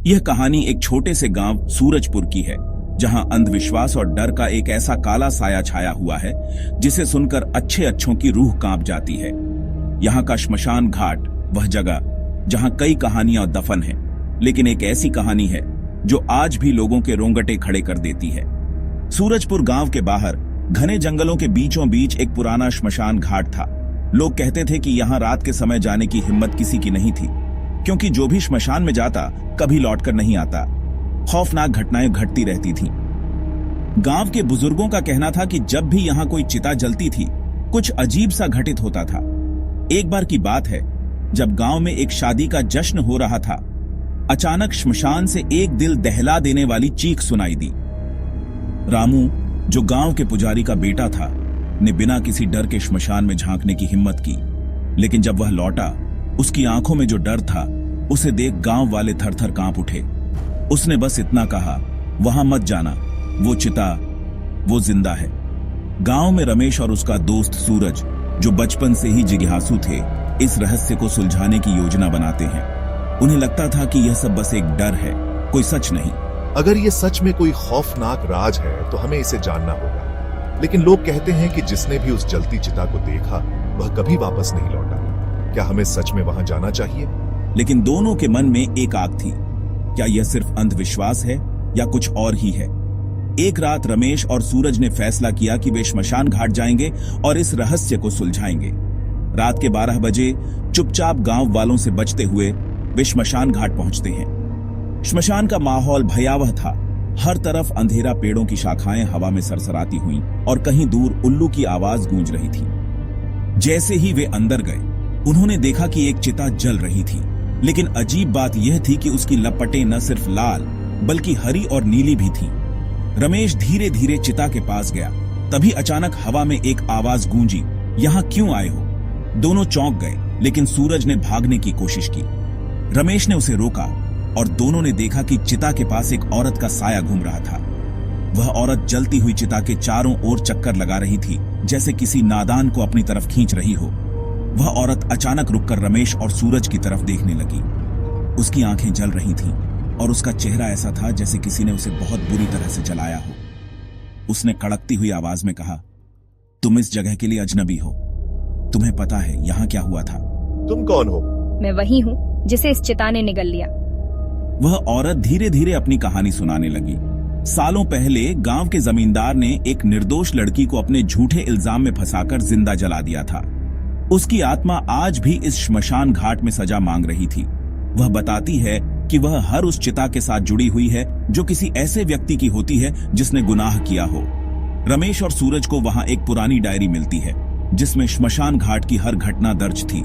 यह कहानी एक छोटे से गांव सूरजपुर की है, जहां अंधविश्वास और डर का एक ऐसा काला साया छाया हुआ है जिसे सुनकर अच्छे अच्छों की रूह कांप जाती है। यहाँ का श्मशान घाट वह जगह जहां कई कहानियां दफन हैं, लेकिन एक ऐसी कहानी है जो आज भी लोगों के रोंगटे खड़े कर देती है। सूरजपुर गांव के बाहर घने जंगलों के बीचों बीच एक पुराना श्मशान घाट था। लोग कहते थे कि यहाँ रात के समय जाने की हिम्मत किसी की नहीं थी, क्योंकि जो भी श्मशान में जाता कभी लौटकर नहीं आता। खौफनाक घटनाएं घटती रहती थीं। गांव के बुजुर्गों का कहना था कि जब भी यहाँ कोई चिता जलती थी, कुछ अजीब सा घटित होता था। एक बार की बात है, जब गांव में एक शादी का जश्न हो रहा था, अचानक श्मशान से एक दिल दहला देने वाली चीख सुनाई दी। रामू, जो गांव के पुजारी का बेटा था, ने बिना किसी डर के श्मशान में झांकने की हिम्मत की, लेकिन जब वह लौटा, उसकी आंखों में जो डर था, उसे देख गांव वाले थर-थर कांप उठे। उसने बस इतना कहा, वहां मत जाना, वो चिता, वो जिंदा है। गांव में रमेश और उसका दोस्त सूरज, जो बचपन से ही जिज्ञासु थे, इस रहस्य को सुलझाने की योजना बनाते हैं। उन्हें लगता था कि यह सब बस एक डर है, कोई सच नहीं। अगर ये सच में कोई खौफनाक राज है तो हमें इसे जानना होगा। लेकिन लोग कहते हैं कि जिसने भी उस जलती चिता को देखा, वह कभी वापस नहीं लौटा। क्या हमें सच में वहां जाना चाहिए? लेकिन दोनों के मन में एक आग थी। क्या यह सिर्फ अंधविश्वास है या कुछ और ही है? एक रात रमेश और सूरज ने फैसला किया कि वे श्मशान घाट जाएंगे और इस रहस्य को सुलझाएंगे। रात के 12 बजे चुपचाप गांव वालों से बचते हुए वे श्मशान घाट पहुंचते हैं। श्मशान का माहौल भयावह था। हर तरफ अंधेरा, पेड़ों की शाखाएं हवा में सरसराती हुईं और कहीं दूर उल्लू की आवाज गूंज रही थी। जैसे ही वे अंदर गए, उन्होंने देखा कि एक चिता जल रही थी, लेकिन अजीब बात यह थी कि उसकी लपटें न सिर्फ लाल बल्कि हरी और नीली भी थीं। रमेश धीरे धीरे चिता के पास गया। तभी अचानक हवा में एक आवाज गूंजी, यहाँ क्यों आए हो? दोनों चौंक गए, लेकिन सूरज ने भागने की कोशिश की। रमेश ने उसे रोका और दोनों ने देखा कि चिता के पास एक औरत का साया घूम रहा था। वह औरत जलती हुई चिता के चारों ओर चक्कर लगा रही थी, जैसे किसी नादान को अपनी तरफ खींच रही हो। वह औरत अचानक रुककर रमेश और सूरज की तरफ देखने लगी। उसकी आंखें जल रही थीं और उसका चेहरा ऐसा था जैसे किसी ने उसे बहुत बुरी तरह से जलाया हो। उसने कड़कती हुई आवाज में कहा, तुम इस जगह के लिए अजनबी हो। तुम्हें पता है यहाँ क्या हुआ था? तुम कौन हो? मैं वही हूँ जिसे इस चिता ने निगल लिया। वह औरत धीरे धीरे अपनी कहानी सुनाने लगी। सालों पहले गांव के जमींदार ने एक निर्दोष लड़की को अपने झूठे इल्जाम में फंसाकर जिंदा जला दिया था। उसकी आत्मा आज भी इस श्मशान घाट में सजा मांग रही थी। वह बताती है कि वह हर उस चिता के साथ जुड़ी हुई है जो किसी ऐसे व्यक्ति की होती है जिसने गुनाह किया हो। रमेश और सूरज को वहां एक पुरानी डायरी मिलती है, जिसमें श्मशान घाट की हर घटना दर्ज थी।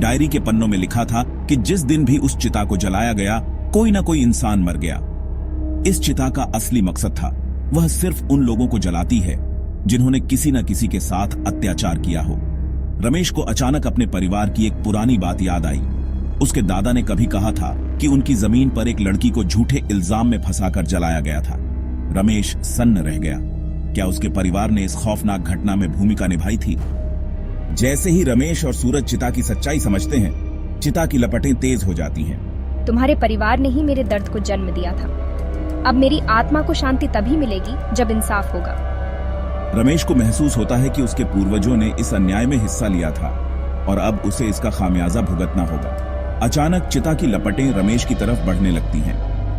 डायरी के पन्नों में लिखा था कि जिस दिन भी उस चिता को जलाया गया, कोई ना कोई इंसान मर गया। इस चिता का असली मकसद था, वह सिर्फ उन लोगों को जलाती है जिन्होंने किसी न किसी के साथ अत्याचार किया हो। रमेश को अचानक अपने परिवार की एक पुरानी बात याद आई। उसके दादा ने कभी कहा था कि उनकी जमीन पर एक लड़की को झूठे इल्जाम में फंसाकर जलाया गया था। रमेश सन्न रह गया। क्या उसके परिवार ने इस खौफनाक घटना में भूमिका निभाई थी? जैसे ही रमेश और सूरज चिता की सच्चाई समझते हैं, चिता की लपटें तेज हो जाती हैं। तुम्हारे परिवार ने ही मेरे दर्द को जन्म दिया था। अब मेरी आत्मा को शांति तभी मिलेगी जब इंसाफ होगा। रमेश को महसूस होता है कि उसके पूर्वजों ने इस अन्याय में हिस्सा लिया था और अब उसे इसका खामियाजा भुगतना होगा। अचानक चिता की लपटें रमेश की तरफ बढ़ने लगती हैं।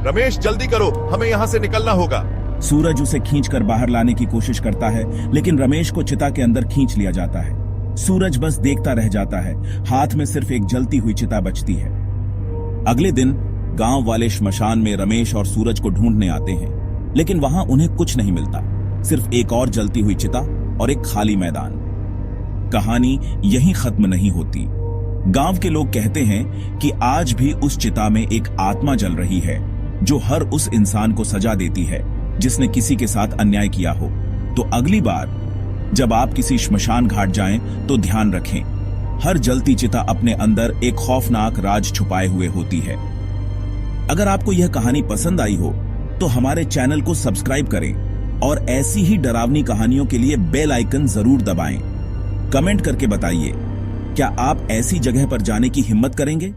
रमेश, जल्दी करो, हमें यहाँ से निकलना होगा। सूरज उसे खींचकर बाहर लाने की कोशिश करता है, लेकिन रमेश को चिता के अंदर खींच लिया जाता है। सूरज बस देखता रह जाता है। हाथ में सिर्फ एक जलती हुई चिता बचती है। अगले दिन गांव वाले श्मशान में रमेश और सूरज को ढूंढने आते हैं, लेकिन वहां उन्हें कुछ नहीं मिलता, सिर्फ एक और जलती हुई चिता और एक खाली मैदान। कहानी यहीं खत्म नहीं होती। गांव के लोग कहते हैं कि आज भी उस चिता में एक आत्मा जल रही है, जो हर उस इंसान को सजा देती है जिसने किसी के साथ अन्याय किया हो। तो अगली बार जब आप किसी श्मशान घाट जाएं तो ध्यान रखें, हर जलती चिता अपने अंदर एक खौफनाक राज छुपाए हुए होती है। अगर आपको यह कहानी पसंद आई हो तो हमारे चैनल को सब्सक्राइब करें और ऐसी ही डरावनी कहानियों के लिए बेल आइकन जरूर दबाएं। कमेंट करके बताइए, क्या आप ऐसी जगह पर जाने की हिम्मत करेंगे?